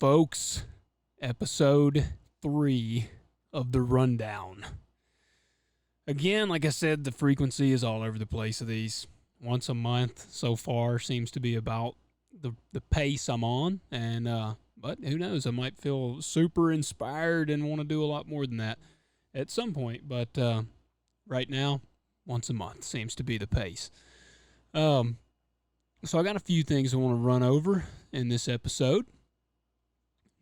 folks. Episode 3 of The Rundown. Again, like I said, the frequency is all over the place of these. Once a month so far seems to be about the pace I'm on. And but who knows, I might feel super inspired and want to do a lot more than that at some point. But right now, once a month seems to be the pace. So I got a few things I want to run over in this episode.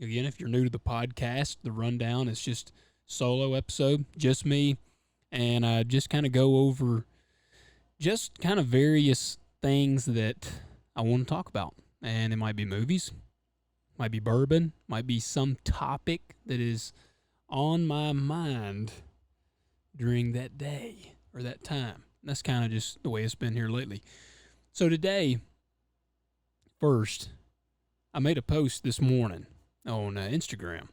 Again, if you're new to the podcast, the rundown is just solo episode, just me, and I just kind of go over just kind of various things that I want to talk about. And it might be movies, might be bourbon, might be some topic that is on my mind during that day or that time. That's kind of just the way it's been here lately. So today, first, I made a post this morning on Instagram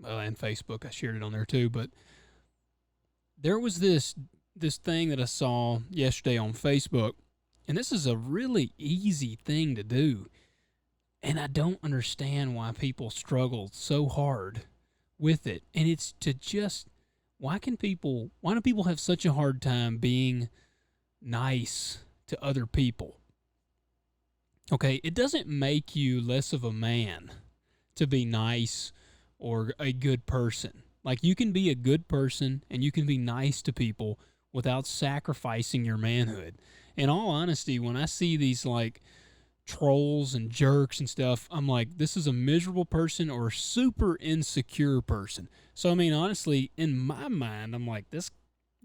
and Facebook. I shared it on there too, but there was this thing that I saw yesterday on Facebook, and this is a really easy thing to do, and I don't understand why people struggle so hard with it. And it's to just, why do people have such a hard time being nice to other people? Okay, it doesn't make you less of a man to be nice or a good person. Like, you can be a good person and you can be nice to people without sacrificing your manhood. In all honesty, when I see these like trolls and jerks and stuff, I'm like, this is a miserable person or a super insecure person. So I mean, honestly, in my mind, I'm like,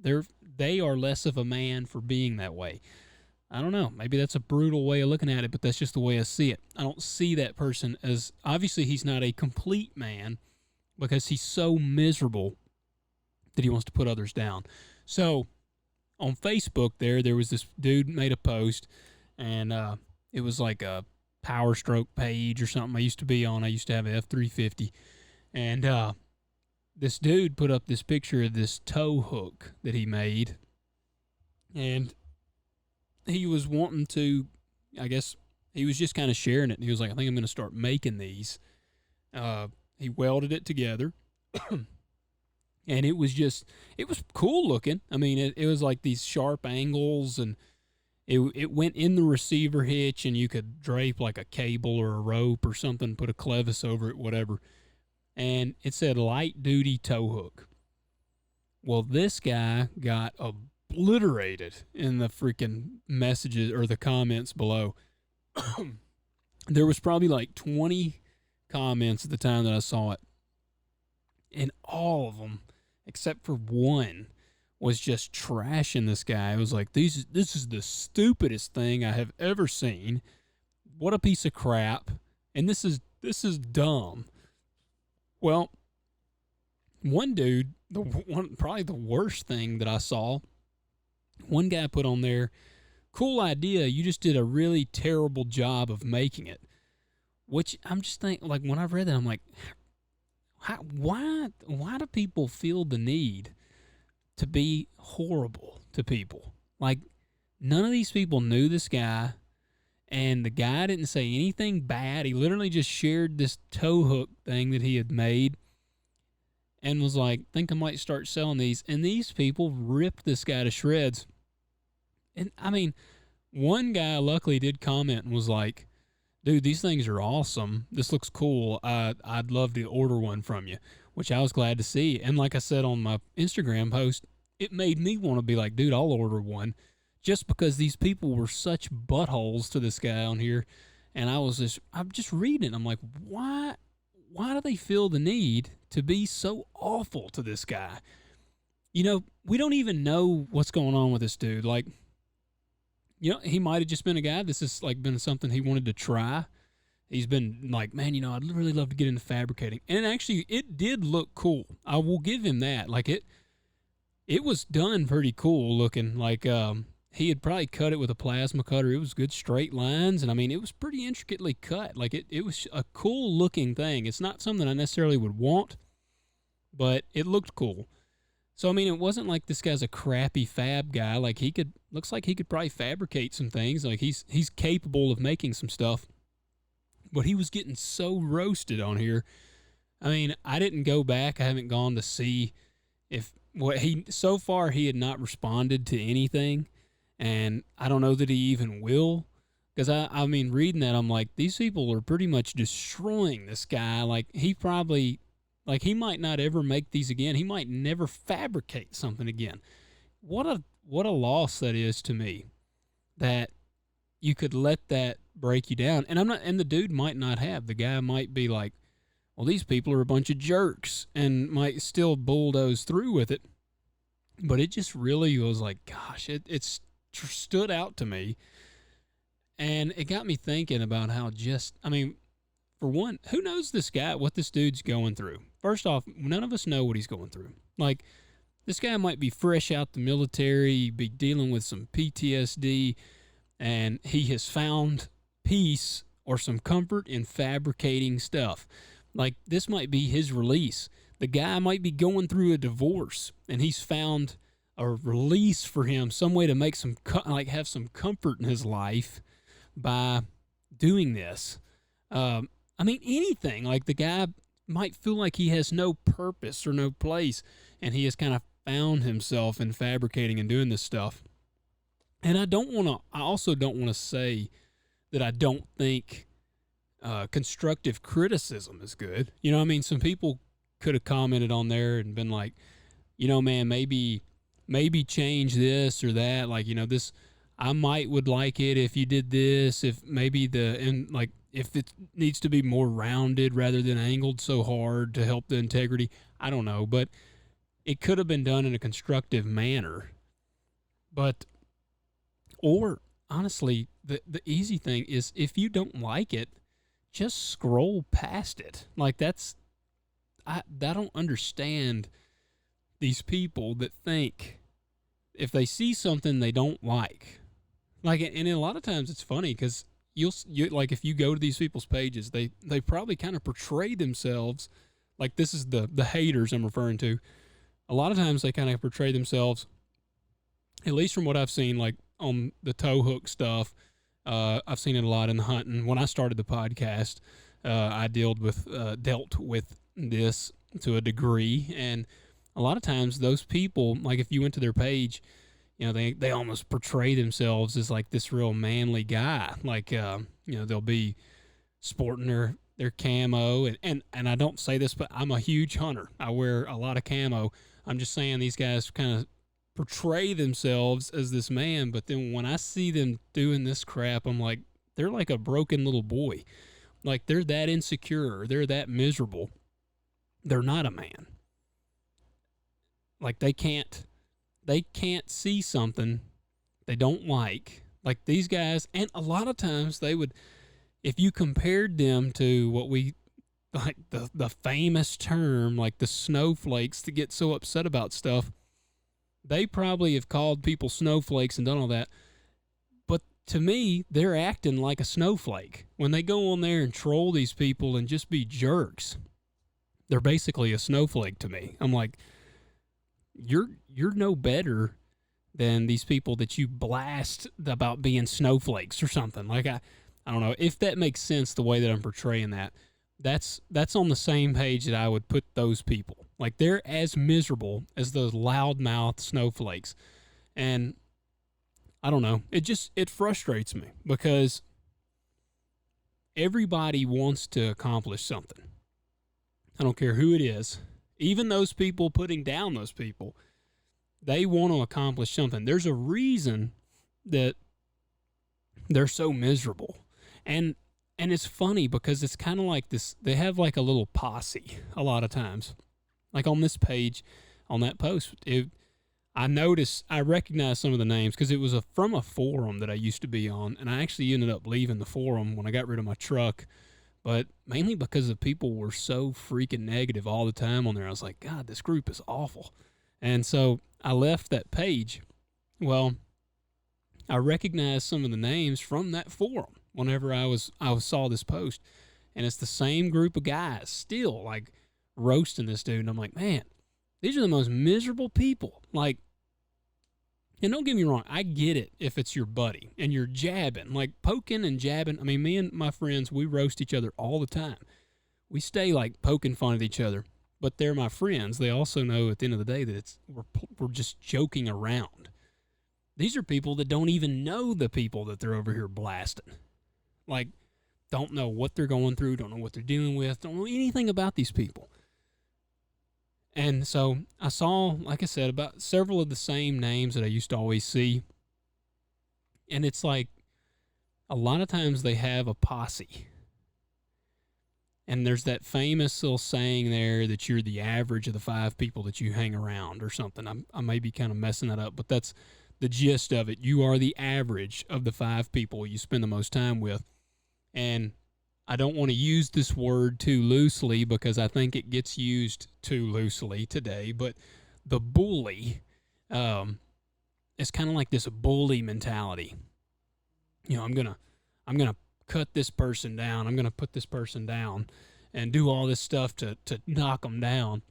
they are less of a man for being that way. I don't know. Maybe that's a brutal way of looking at it, but that's just the way I see it. I don't see that person as, obviously he's not a complete man because he's so miserable that he wants to put others down. So on Facebook there was this dude made a post, and it was like a Power Stroke page or something I used to be on. I used to have an F350. And this dude put up this picture of this tow hook that he made. And he was wanting to, I guess, he was just kind of sharing it. And he was like, I think I'm going to start making these. He welded it together. And it was cool looking. I mean, it was like these sharp angles, and it went in the receiver hitch, and you could drape like a cable or a rope or something, put a clevis over it, whatever. And it said light duty tow hook. Well, this guy got obliterated in the freaking messages or the comments below. There was probably like 20 comments at the time that I saw it. And all of them, except for one, was just trashing this guy. It was like, this is the stupidest thing I have ever seen. What a piece of crap. And this is dumb. Well, one dude, probably the worst thing that I saw, one guy put on there, cool idea, you just did a really terrible job of making it. Which I'm just thinking, like, when I read that, I'm like, why do people feel the need to be horrible to people? Like, none of these people knew this guy, and the guy didn't say anything bad. He literally just shared this tow hook thing that he had made and was like, think I might start selling these. And these people ripped this guy to shreds. And I mean, one guy luckily did comment and was like, dude, these things are awesome. This looks cool. I'd love to order one from you, which I was glad to see. And like I said on my Instagram post, it made me want to be like, dude, I'll order one, just because these people were such buttholes to this guy on here. And I'm just reading. I'm like, why do they feel the need to be so awful to this guy? You know, we don't even know what's going on with this dude. Like, you know, he might have just been a guy. This has like been something he wanted to try. He's been like, man, you know, I'd really love to get into fabricating. And actually, it did look cool. I will give him that. Like, it was done pretty cool looking. Like, he had probably cut it with a plasma cutter. It was good straight lines. And I mean, it was pretty intricately cut. Like, it was a cool looking thing. It's not something I necessarily would want, but it looked cool. So, I mean, it wasn't like this guy's a crappy fab guy. Like, looks like he could probably fabricate some things. Like, he's capable of making some stuff. but he was getting so roasted on here. I mean, I didn't go back. I haven't gone to see if so far he had not responded to anything, and I don't know that he even will. Because I mean, reading that, I'm like, these people are pretty much destroying this guy. Like, he might not ever make these again. He might never fabricate something again. What a loss that is to me, that you could let that break you down. And the dude might not have. The guy might be like, well, these people are a bunch of jerks, and might still bulldoze through with it. But it just really was like, gosh, it stood out to me. And it got me thinking about how for one, who knows this guy, what this dude's going through? First off, none of us know what he's going through. Like, this guy might be fresh out the military, be dealing with some PTSD, and he has found peace or some comfort in fabricating stuff. Like, this might be his release. The guy might be going through a divorce, and he's found a release for him, some way to make have some comfort in his life by doing this. Anything. Like, the guy might feel like he has no purpose or no place, and he has kind of found himself in fabricating and doing this stuff. And I also don't want to say that I don't think constructive criticism is good. You know what I mean? Some people could have commented on there and been like, man, maybe change this or that. Like, this, I would like it if you did this, if maybe if it needs to be more rounded rather than angled so hard to help the integrity. I don't know, but it could have been done in a constructive manner. Or honestly, the easy thing is, if you don't like it, just scroll past it. Like, I don't understand these people that think if they see something they don't like, and a lot of times it's funny because you like, if you go to these people's pages, they probably kind of portray themselves like, this is the haters I'm referring to. A lot of times they kind of portray themselves, at least from what I've seen, like on the tow hook stuff. I've seen it a lot in the hunting. When I started the podcast, I dealt with this to a degree, and a lot of times those people, like, if you went to their page, they almost portray themselves as like this real manly guy. Like, they'll be sporting their camo, and I don't say this, but I'm a huge hunter. I wear a lot of camo. I'm just saying, these guys kind of portray themselves as this man, but then when I see them doing this crap, I'm like, they're like a broken little boy. Like, they're that insecure, they're that miserable. They're not a man. Like, they can't see something they don't like these guys. And a lot of times they would, if you compared them to what we like, the famous term, like the snowflakes that get so upset about stuff, they probably have called people snowflakes and done all that. But to me, they're acting like a snowflake. When they go on there and troll these people and just be jerks, they're basically a snowflake to me. I'm like, you're no better than these people that you blast about being snowflakes or something. Like, I don't know if that makes sense, the way that I'm portraying that. That's on the same page that I would put those people. Like, they're as miserable as those loudmouth snowflakes. And I don't know. It frustrates me because everybody wants to accomplish something. I don't care who it is. Even those people putting down those people, they want to accomplish something. There's a reason that they're so miserable. And it's funny because it's kind of like this. They have like a little posse a lot of times. Like on this page, on that post, I recognized some of the names because it was from a forum that I used to be on, and I actually ended up leaving the forum when I got rid of my truck. But mainly because the people were so freaking negative all the time on there. I was like, God, this group is awful. And so I left that page. Well, I recognized some of the names from that forum whenever I saw this post. And it's the same group of guys still, like, roasting this dude. And I'm like, man, these are the most miserable people. Like, And don't get me wrong, I get it if it's your buddy and you're jabbing, like poking and jabbing. I mean, me and my friends, we roast each other all the time. We stay like poking fun at each other, but they're my friends. They also know at the end of the day that we're just joking around. These are people that don't even know the people that they're over here blasting. Like, don't know what they're going through, don't know what they're dealing with, don't know anything about these people. And so I saw, like I said, about several of the same names that I used to always see. And it's like a lot of times they have a posse. And there's that famous little saying there that you're the average of the 5 people that you hang around or something. I may be kind of messing that up, but that's the gist of it. You are the average of the 5 people you spend the most time with. And I don't want to use this word too loosely because I think it gets used too loosely today, but the bully is kind of like this bully mentality. You know, I'm gonna cut this person down. I'm gonna put this person down and do all this stuff to knock them down.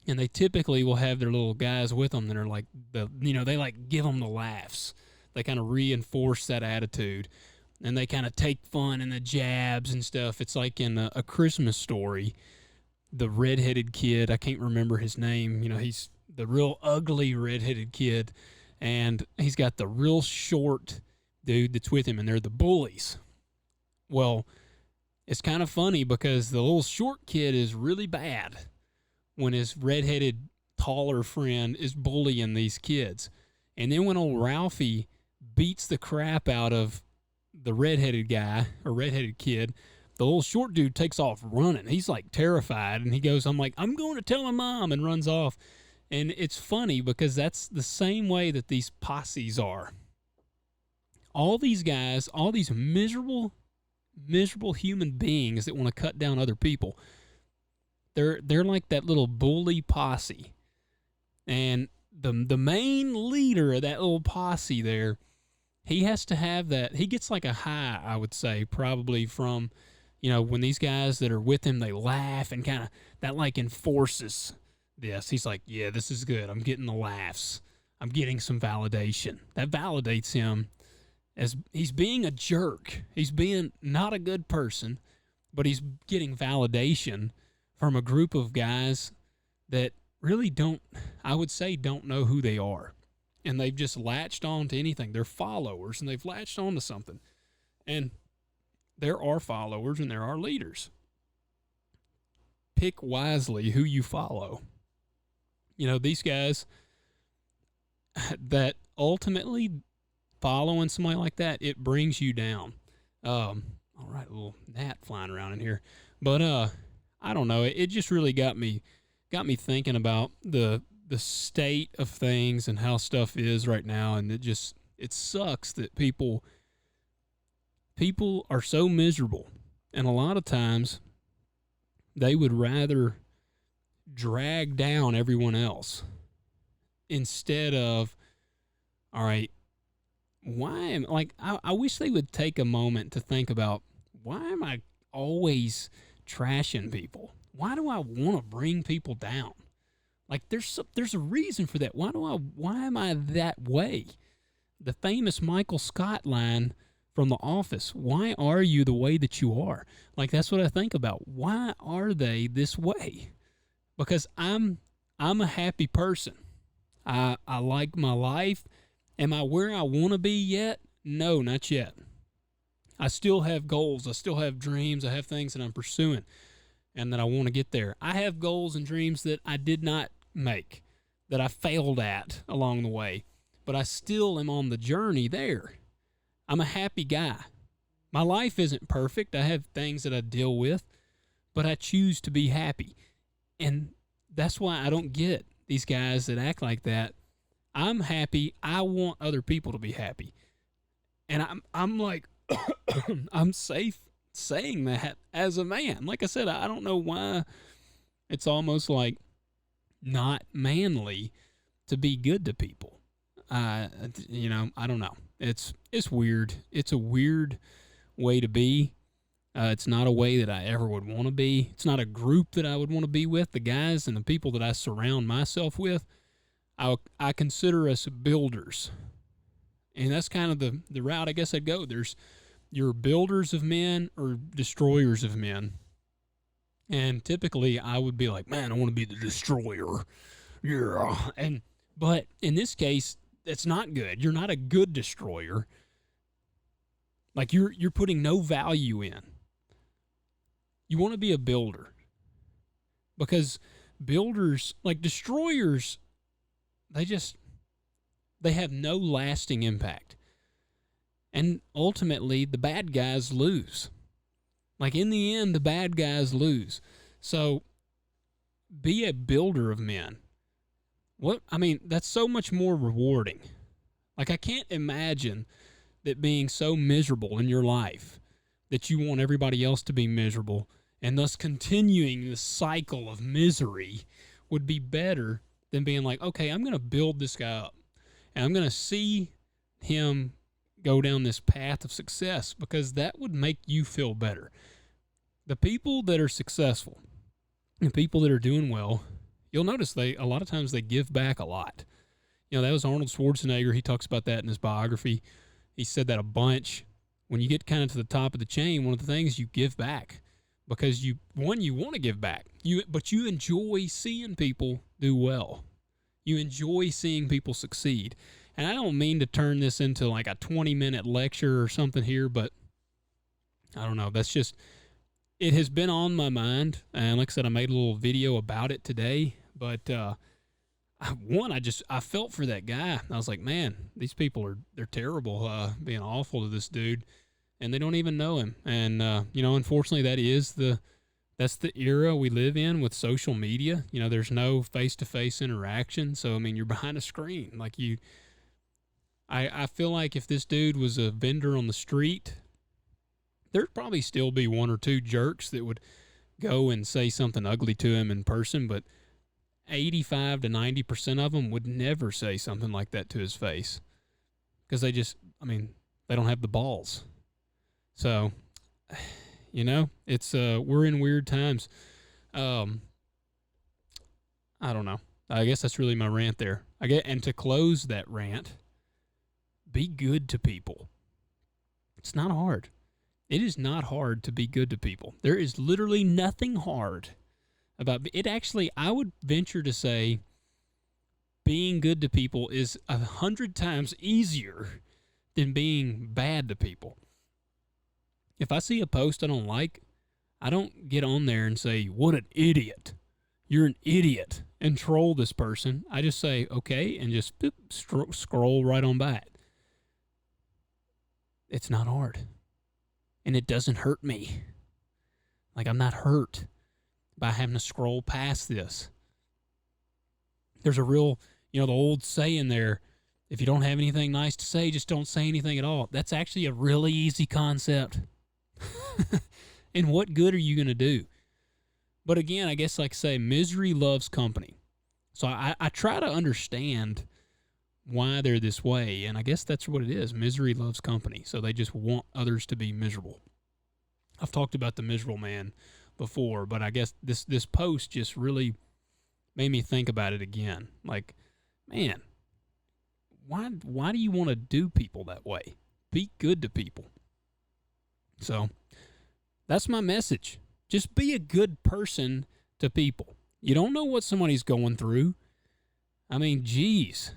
And they typically will have their little guys with them that are like they like give them the laughs. They kind of reinforce that attitude. And they kind of take fun in the jabs and stuff. It's like in a Christmas Story, the redheaded kid, I can't remember his name. You know, he's the real ugly redheaded kid. And he's got the real short dude that's with him, and they're the bullies. Well, it's kind of funny because the little short kid is really bad when his redheaded, taller friend is bullying these kids. And then when old Ralphie beats the crap out of the redheaded guy or redheaded kid, the little short dude takes off running. He's like terrified, and he goes, I'm going to tell my mom, and runs off. And it's funny because that's the same way that these posses are. All these guys, all these miserable human beings that want to cut down other people, they're like that little bully posse. And the main leader of that little posse there, he has to have that. He gets like a high, I would say, probably from, when these guys that are with him, they laugh and kind of, that like enforces this. He's like, yeah, this is good. I'm getting the laughs. I'm getting some validation. That validates him as he's being a jerk. He's being not a good person, but he's getting validation from a group of guys that really don't know who they are. And they've just latched on to anything. They're followers, and they've latched on to something. And there are followers, and there are leaders. Pick wisely who you follow. These guys that ultimately following somebody like that, it brings you down. All right, a little gnat flying around in here. But I don't know. It just really got me thinking about the state of things and how stuff is right now, and it sucks that people are so miserable, and a lot of times they would rather drag down everyone else instead of, all right, I wish they would take a moment to think about, why am I always trashing people? Why do I want to bring people down? Like, there's a reason for that. Why am I that way? The famous Michael Scott line from The Office, why are you the way that you are? Like, that's what I think about. Why are they this way? Because I'm a happy person. I like my life. Am I where I want to be yet? No, not yet. I still have goals. I still have dreams. I have things that I'm pursuing and that I want to get there. I have goals and dreams that I did not make, that I failed at along the way, but I still am on the journey there. I'm a happy guy. My life isn't perfect. I have things that I deal with, but I choose to be happy. And that's why I don't get these guys that act like that. I'm happy. I want other people to be happy. And I'm like, I'm safe saying that as a man. Like I said, I don't know why it's almost like not manly to be good to people. I don't know. It's weird. It's a weird way to be. It's not a way that I ever would want to be. It's not a group that I would want to be with. The guys and the people that I surround myself with, I consider us builders. And that's kind of the route I guess I'd go. There's your builders of men or destroyers of men. And typically I would be like, man, I want to be the destroyer. Yeah. But in this case, it's not good. You're not a good destroyer. Like you're putting no value in. You want to be a builder. Because builders, like destroyers, they have no lasting impact. And ultimately, the bad guys lose. Like in the end, the bad guys lose. So be a builder of men. That's so much more rewarding. Like I can't imagine that being so miserable in your life that you want everybody else to be miserable and thus continuing this cycle of misery would be better than being like, okay, I'm going to build this guy up and I'm going to see him go down this path of success, because that would make you feel better. The people that are successful, the people that are doing well, you'll notice a lot of times they give back a lot. You know, that was Arnold Schwarzenegger. He talks about that in his biography. He said that a bunch. When you get kind of to the top of the chain, one of the things you give back, because you want to give back, but you enjoy seeing people do well. You enjoy seeing people succeed. And I don't mean to turn this into like a 20-minute lecture or something here, but I don't know. That's just, it has been on my mind. And like I said, I made a little video about it today. But I felt for that guy. I was like, man, these people they're terrible, being awful to this dude, and they don't even know him. And unfortunately, that's the era we live in with social media. You know, there's no face-to-face interaction. So I mean, you're behind a screen. Like I feel like if this dude was a vendor on the street, there'd probably still be one or two jerks that would go and say something ugly to him in person, but 85 to 90% of them would never say something like that to his face, because they don't have the balls. So, it's we're in weird times. I don't know. I guess that's really my rant there. And to close that rant, be good to people. It's not hard. It is not hard to be good to people. There is literally nothing hard about it. Actually, I would venture to say being good to people is 100 times easier than being bad to people. If I see a post I don't like, I don't get on there and say, what an idiot. You're an idiot, and troll this person. I just say, okay, and just scroll right on by it. It's not hard. And it doesn't hurt me. Like, I'm not hurt by having to scroll past this. There's a real, the old saying there, if you don't have anything nice to say, just don't say anything at all. That's actually a really easy concept. And what good are you going to do? But again, I guess like I say, misery loves company. So I try to understand why they're this way, and I guess that's what it is. Misery loves company, so they just want others to be miserable. I've talked about the miserable man before, but I guess this post just really made me think about it again. Like, man, why do you want to do people that way? Be good to people. So that's my message. Just be a good person to people. You don't know what somebody's going through. I mean, geez.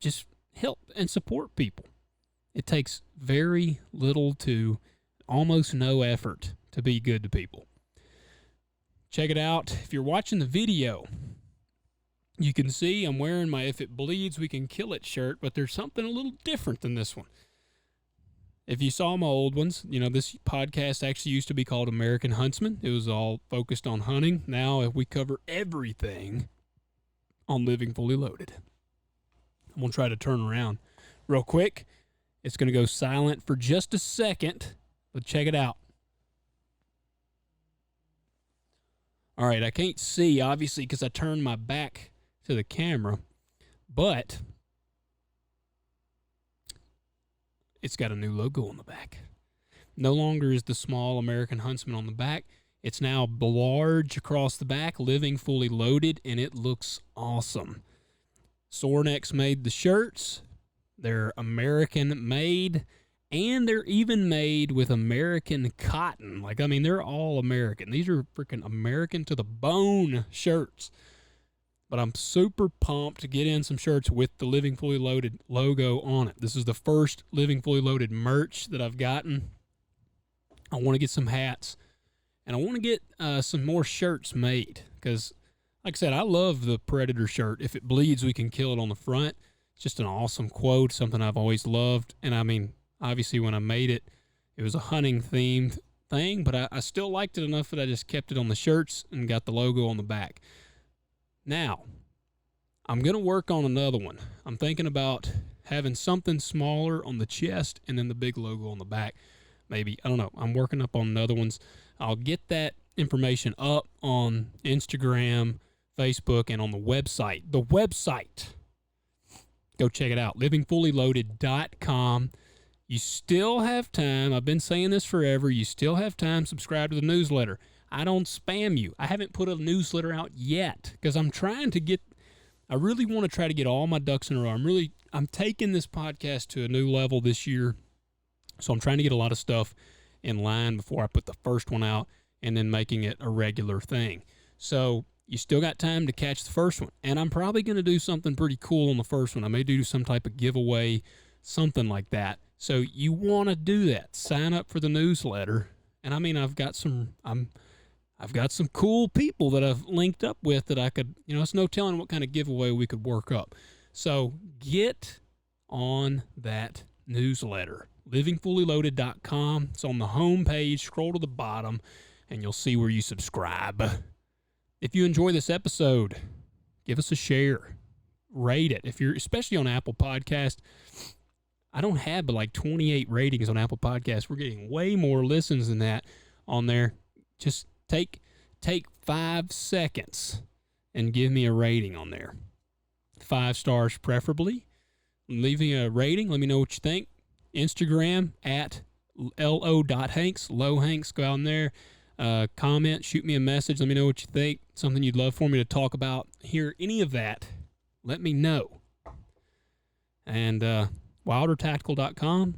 Just help and support people. It takes very little to almost no effort to be good to people. Check it out. If you're watching the video, you can see I'm wearing my "If It Bleeds, We Can Kill It" shirt, but there's something a little different than this one. If you saw my old ones, this podcast actually used to be called American Huntsman. It was all focused on hunting. Now we cover everything on Living Fully Loaded. I'm going to try to turn around real quick. It's going to go silent for just a second, but check it out. All right, I can't see, obviously, because I turned my back to the camera, but it's got a new logo on the back. No longer is the small American Huntsman on the back. It's now large across the back, Living Fully Loaded, and it looks awesome. Sorinex made the shirts. They're American made, and they're even made with American cotton. Like, I mean, they're all American. These are freaking American to the bone shirts. But I'm super pumped to get in some shirts with the Living Fully Loaded logo on it. This is the first Living Fully Loaded merch that I've gotten. I want to get some hats, and I want to get some more shirts made because, like I said, I love the Predator shirt. If it bleeds, we can kill it on the front. It's just an awesome quote, something I've always loved. And I mean, obviously when I made it, it was a hunting-themed thing, but I still liked it enough that I just kept it on the shirts and got the logo on the back. Now, I'm going to work on another one. I'm thinking about having something smaller on the chest and then the big logo on the back. Maybe, I don't know. I'm working up on other ones. I'll get that information up on Instagram, Facebook, and on the website. The website. Go check it out. livingfullyloaded.com. You still have time. I've been saying this forever. You still have time. Subscribe to the newsletter. I don't spam you. I haven't put a newsletter out yet because I really want to try to get all my ducks in a row. I'm taking this podcast to a new level this year. So I'm trying to get a lot of stuff in line before I put the first one out and then making it a regular thing. So you still got time to catch the first one. And I'm probably going to do something pretty cool on the first one. I may do some type of giveaway, something like that. So you want to do that. Sign up for the newsletter. And I mean, I've got some cool people that I've linked up with that I could, it's no telling what kind of giveaway we could work up. So get on that newsletter. livingfullyloaded.com. It's on the home page. Scroll to the bottom, and you'll see where you subscribe. If you enjoy this episode, give us a share. Rate it. Especially on Apple Podcast. I don't have but like 28 ratings on Apple Podcasts. We're getting way more listens than that on there. Just take 5 seconds and give me a rating on there. 5 stars preferably. Leave me a rating. Let me know what you think. Instagram at lo.hanks. Hanks. Go out in there. Comment. Shoot me a message. Let me know what you think. Something you'd love for me to talk about. Hear any of that. Let me know. And wildertactical.com.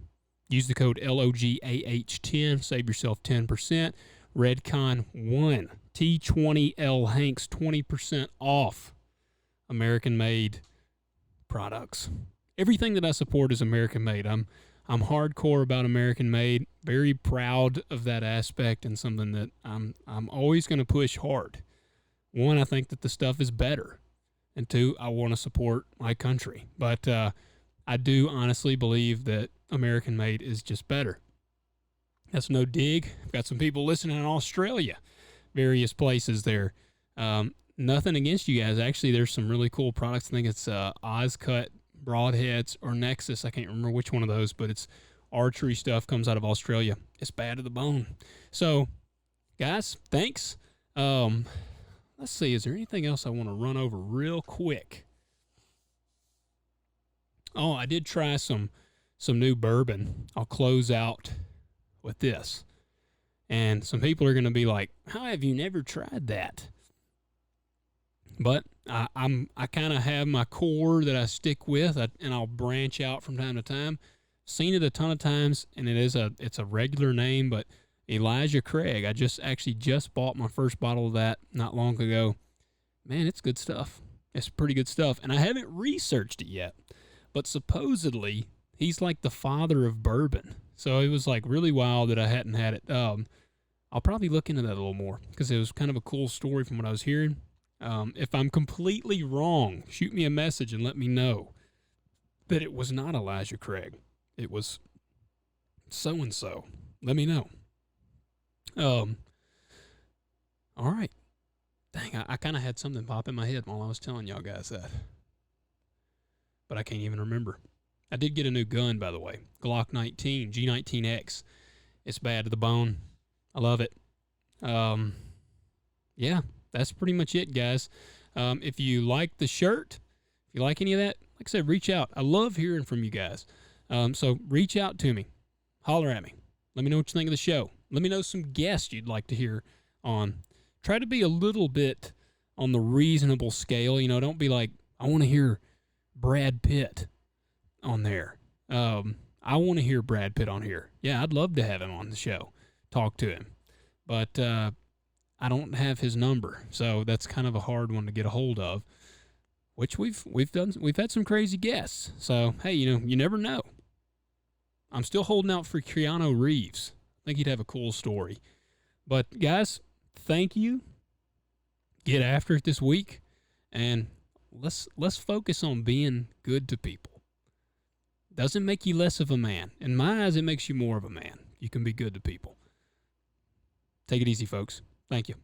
Use the code LOGAH10. Save yourself 10%. Redcon1. T20L Hanks. 20% off American-made products. Everything that I support is American-made. I'm hardcore about American-made. Very proud of that aspect and something that I'm always going to push hard. 1, I think that the stuff is better. And 2, I want to support my country. But I do honestly believe that American-made is just better. That's no dig. I've got some people listening in Australia, various places there. Nothing against you guys. Actually, there's some really cool products. I think it's Ozcut broadheads or Nexus. I can't remember which one of those, but it's archery stuff, comes out of Australia. It's bad to the bone. So, guys, thanks. Let's see. Is there anything else I want to run over real quick? Oh, I did try some new bourbon. I'll close out with this. And some people are going to be like, how have you never tried that? But I kind of have my core that I stick with, and I'll branch out from time to time. Seen it a ton of times, and it's a regular name, but Elijah Craig. I just bought my first bottle of that not long ago. Man, it's good stuff. It's pretty good stuff, and I haven't researched it yet. But supposedly, he's like the father of bourbon. So it was like really wild that I hadn't had it. I'll probably look into that a little more because it was kind of a cool story from what I was hearing. If I'm completely wrong, shoot me a message and let me know that it was not Elijah Craig. It was so-and-so. Let me know. All right. Dang, I kind of had something pop in my head while I was telling y'all guys that. But I can't even remember. I did get a new gun, by the way. Glock 19, G19X. It's bad to the bone. I love it. Yeah, that's pretty much it, guys. If you like the shirt, if you like any of that, like I said, reach out. I love hearing from you guys. So reach out to me. Holler at me. Let me know what you think of the show. Let me know some guests you'd like to hear on. Try to be a little bit on the reasonable scale. Don't be like, I want to hear Brad Pitt on there. I want to hear Brad Pitt on here. Yeah, I'd love to have him on the show, talk to him. But I don't have his number, so that's kind of a hard one to get a hold of. Which we've had some crazy guests. So hey, you never know. I'm still holding out for Keanu Reeves. I think he'd have a cool story. But guys, thank you. Get after it this week, and let's focus on being good to people. Doesn't make you less of a man. In my eyes, it makes you more of a man. You can be good to people. Take it easy, folks. Thank you.